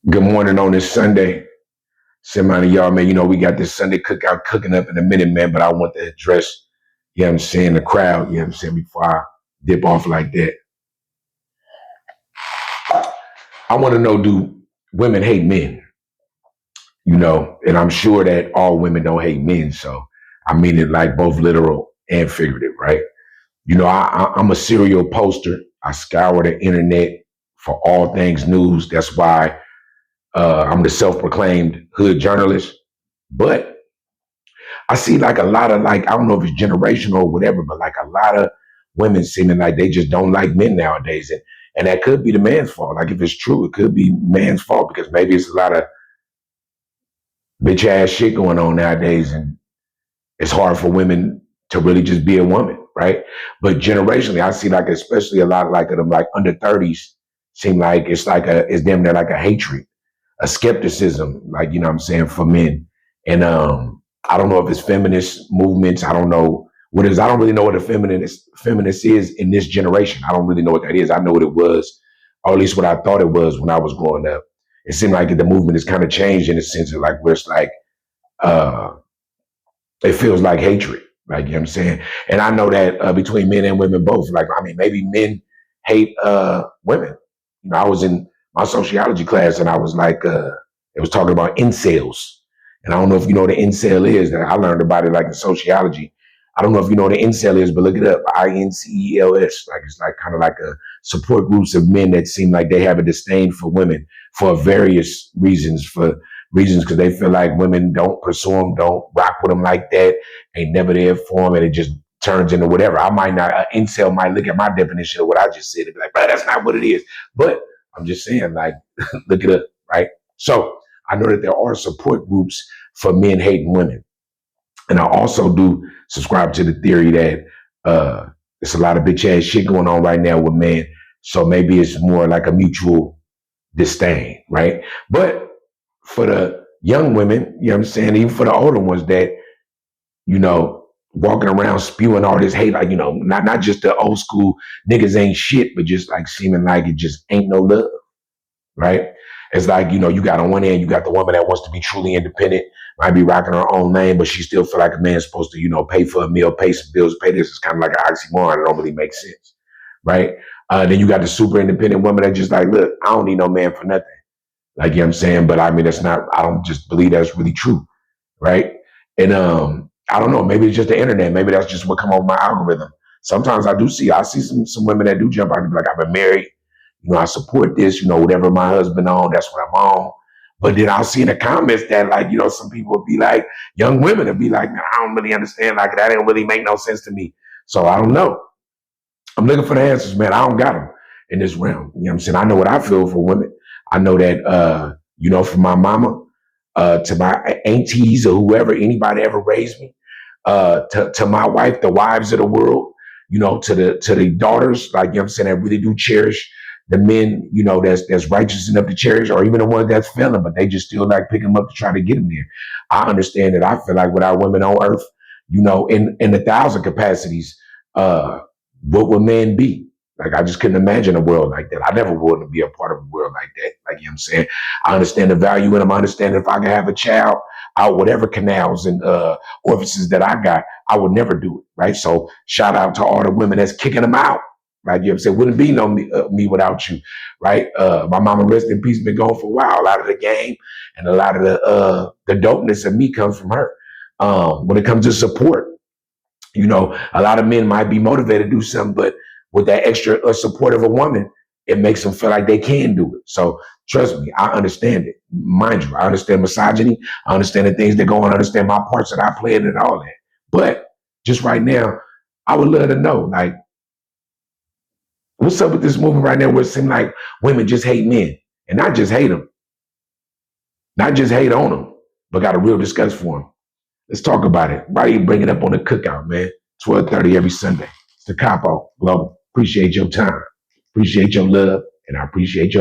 Good morning on this Sunday. Send out of y'all, man. You know, we got this Sunday cookout cooking up in a minute, man, but I want to address, you know what I'm saying, the crowd, you know what I'm saying, before I dip off like that. I want to know, do women hate men? You know, and I'm sure that all women don't hate men. So I mean it like both literal and figurative, right? You know, I'm a serial poster. I scour the internet for all things news. That's why I'm the self-proclaimed hood journalist. But I see like a lot of like, I don't know if it's generational or whatever, but like a lot of women seeming like they just don't like men nowadays. And that could be the man's fault. Like if it's true, it could be man's fault because maybe it's a lot of bitch ass shit going on nowadays. And it's hard for women to really just be a woman, right? But generationally, I see like, especially a lot like of them like under 30s seem like it's damn near like a hatred, a skepticism, like, you know what I'm saying, for men. And I don't know if it's feminist movements. I don't know what it is. I don't really know what a feminist is in this generation. I don't really know what that is. I know what it was, or at least what I thought it was when I was growing up. It seemed like the movement has kind of changed in the sense of like where it's like uh it feels like hatred. Like, you know what I'm saying? And I know that between men and women both. Like, I mean, maybe men hate women. You know, I was in my sociology class and I was like, it was talking about incels. And I don't know if you know what an incel is. I learned about it like in sociology. I don't know if you know what an incel is, but look it up. INCELS. Like it's like kind of like a support groups of men that seem like they have a disdain for women for various reasons. For reasons because they feel like women don't pursue them, don't rock with them like that, ain't never there for them, and it just turns into whatever. I might not, an incel might look at my definition of what I just said and be like, bro, that's not what it is. But I'm just saying, like, look it up, right? So I know that there are support groups for men hating women. And I also do subscribe to the theory that there's a lot of bitch ass shit going on right now with men. So maybe it's more like a mutual disdain, right? But for the young women, you know what I'm saying, even for the older ones that, you know, walking around spewing all this hate, like, you know, not just the old school niggas ain't shit, but just like seeming like it just ain't no love, right? It's like, you know, you got on one end, you got the woman that wants to be truly independent, might be rocking her own lane, but she still feel like a man's supposed to, you know, pay for a meal, pay some bills, pay this. It's kind of like an oxymoron. It don't really make sense, right? Then you got the super independent woman that just like, look, I don't need no man for nothing. Like, you know what I'm saying? But I mean, that's not, I don't just believe that's really true. Right. And I don't know, maybe it's just the internet. Maybe that's just what come on my algorithm. Sometimes I see some women that do jump out and be like, I've been married, you know, I support this, you know, whatever my husband on, that's what I'm on. But then I'll see in the comments that like, you know, some people would be like, young women would be like, no, I don't really understand. Like that didn't really make no sense to me. So I don't know. I'm looking for the answers, man. I don't got them in this realm. You know what I'm saying? I know what I feel for women. I know that, you know, from my mama to my aunties or whoever, anybody ever raised me, to my wife, the wives of the world, you know, to the daughters, like, you know what I'm saying, that really do cherish the men, you know, that's righteous enough to cherish, or even the ones that's failing, but they just still like pick them up to try to get them there. I understand that I feel like without women on earth, you know, in 1,000 capacities, what would man be? Like, I just couldn't imagine a world like that. I never wanted to be a part of a world like that. Like, you know what I'm saying? I understand the value in them. I understand if I could have a child out whatever canals and orifices that I got, I would never do it, right? So shout out to all the women that's kicking them out. Like, you know what I'm saying? Wouldn't be no me without you, right? My mama, rest in peace, been gone for a while. A lot of the game and a lot of the dopeness of me comes from her. When it comes to support, you know, a lot of men might be motivated to do something, but with that extra support of a woman, it makes them feel like they can do it. So trust me, I understand it. Mind you, I understand misogyny. I understand the things that go on. I understand my parts that I play in and all that. But just right now, I would love to know, like, what's up with this movement right now where it seems like women just hate men and not just hate them, not just hate on them, but got a real disgust for them. Let's talk about it. Why do you bring it up on the cookout, man? 12:30 every Sunday. It's the Capo Global. Appreciate your time. Appreciate your love. And I appreciate your